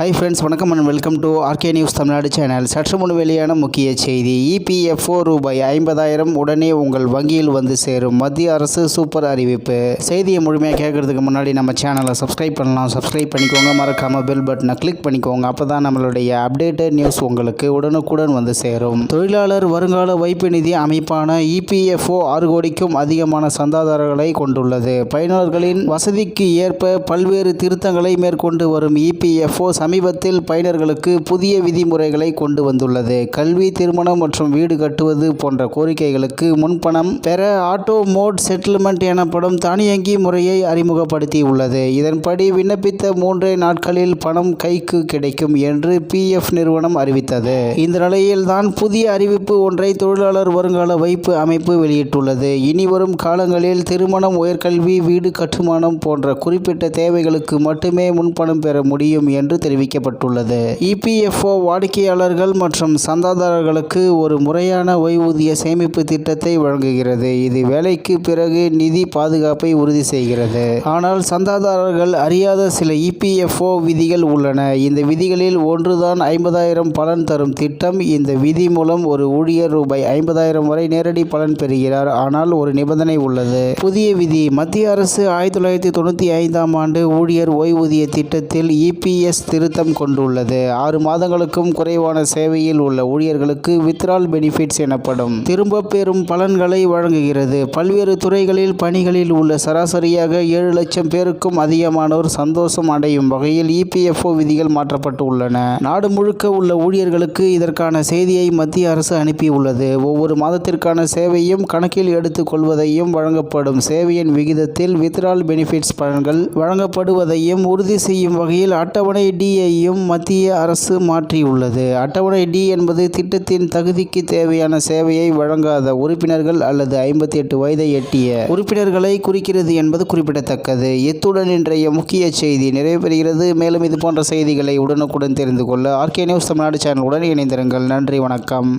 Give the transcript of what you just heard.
Hi friends, வணக்கம் and welcome to RK news Tamil Nadu channel. சற்று முன் வெளியான முக்கிய செய்தி. இபிஎஃப்ஓ ரூபாய் 50,000 உடனே உங்கள் வங்கியில் வந்து சேரும். மத்திய அரசு சூப்பர் அறிவிப்பு. செய்தியை முழுமையாக கேட்கறதுக்கு முன்னாடி நம்ம சேனலை சப்ஸ்கிரைப் பண்ணலாம். சப்ஸ்கிரைப் பண்ணிக்கோங்க. மறக்காம பெல் பட்டனை கிளிக் பண்ணிக்கோங்க. அப்போ தான் நம்மளுடைய அப்டேட்டட் நியூஸ் உங்களுக்கு உடனுக்குடன் வந்து சேரும். தொழிலாளர் வருங்கால வைப்பு நிதி அமைப்பான இபிஎஃப்ஓ 6 கோடிக்கும் அதிகமான சந்தாதாரர்களை கொண்டுள்ளது. பயனாளர்களின் வசதிக்கு ஏற்ப பல்வேறு திருத்தங்களை மேற்கொண்டு வரும் இபிஎஃப்ஓ சமீபத்தில் பயனர்களுக்கு புதிய விதிமுறைகளை கொண்டு வந்துள்ளது. கல்வி, திருமணம் மற்றும் வீடு கட்டுவது போன்ற கோரிக்கைகளுக்கு முன்பணம் பெற ஆட்டோ மோட் செட்டில்மெண்ட் எனப்படும் தானியங்கி முறையை அறிமுகப்படுத்தியுள்ளது. இதன்படி விண்ணப்பித்த 3 நாட்களில் பணம் கைக்கு கிடைக்கும் என்று பிஎஃப் நிறுவனம் அறிவித்தது. இந்த நிலையில் தான் புதிய அறிவிப்பு ஒன்றை தொழிலாளர் வருங்கால வைப்பு அமைப்பு வெளியிட்டுள்ளது. இனி வரும் காலங்களில் திருமணம், உயர்கல்வி, வீடு கட்டுமானம் போன்ற குறிப்பிட்ட தேவைகளுக்கு மட்டுமே முன்பணம் பெற முடியும் என்று தெரிவிக்கப்பட்டுள்ளது. இபிஎஃப்ஓ வாடிக்கையாளர்கள் மற்றும் சந்தாதாரர்களுக்கு ஒரு முறையான ஓய்வூதிய சேமிப்பு திட்டத்தை வழங்குகிறது. இது வேலைக்கு பிறகு நிதி பாதுகாப்பை உறுதி செய்கிறது. ஆனால் சந்தாதாரர்கள் அறியாத சில இபிஎஃப்ஓ விதிகள் உள்ளன. இந்த விதிகளில் ஒன்றுதான் 50,000 பலன் தரும் திட்டம். இந்த விதி மூலம் ஒரு ஊழியர் ரூபாய் 50,000 வரை நேரடி பலன் பெறுகிறார். ஆனால் ஒரு நிபந்தனை உள்ளது. புதிய விதி. மத்திய அரசு 1995ஆம் ஆண்டு ஊழியர் ஓய்வூதிய திட்டத்தில் இபிஎஸ் திருத்தம் கொண்டுள்ளது. 6 மாதங்களுக்கும் குறைவான சேவையில் உள்ள ஊழியர்களுக்கு வித்ரால் பெனிஃபிட்ஸ் எனப்படும் திரும்ப பெறும் பலன்களை வழங்குகிறது. பல்வேறு துறைகளில் பணிகளில் உள்ள சராசரியாக 7 லட்சம் பேருக்கும் அதிகமானோர் சந்தோஷம் அடையும் வகையில் இபிஎஃப்ஓ விதிகள் மாற்றப்பட்டுள்ளன. நாடு முழுக்க உள்ள ஊழியர்களுக்கு இதற்கான செய்தியை மத்திய அரசு அனுப்பியுள்ளது. ஒவ்வொரு மாதத்திற்கான சேவையும் கணக்கில் எடுத்துக் கொள்வதையும், வழங்கப்படும் சேவையின் விகிதத்தில் வித்ரால் பெனிஃபிட்ஸ் பலன்கள் வழங்கப்படுவதையும் உறுதி செய்யும் வகையில் அட்டவணை டி-யையும் மத்திய அரசு மாற்றியுள்ளது. அட்டவணை டி என்பது திட்டத்தின் தகுதிக்கு தேவையான சேவையை வழங்காத உறுப்பினர்கள் அல்லது 58 வயதை எட்டிய உறுப்பினர்களை குறிக்கிறது என்பது குறிப்பிடத்தக்கது. இத்துடன் இன்றைய முக்கிய செய்தி நிறைவு பெறுகிறது. மேலும் இது போன்ற செய்திகளை உடனுக்குடன் தெரிந்து கொள்ள ஆர்கே நியூஸ் தமிழ்நாடு சேனலுடன் இணைந்திருங்கள். நன்றி, வணக்கம்.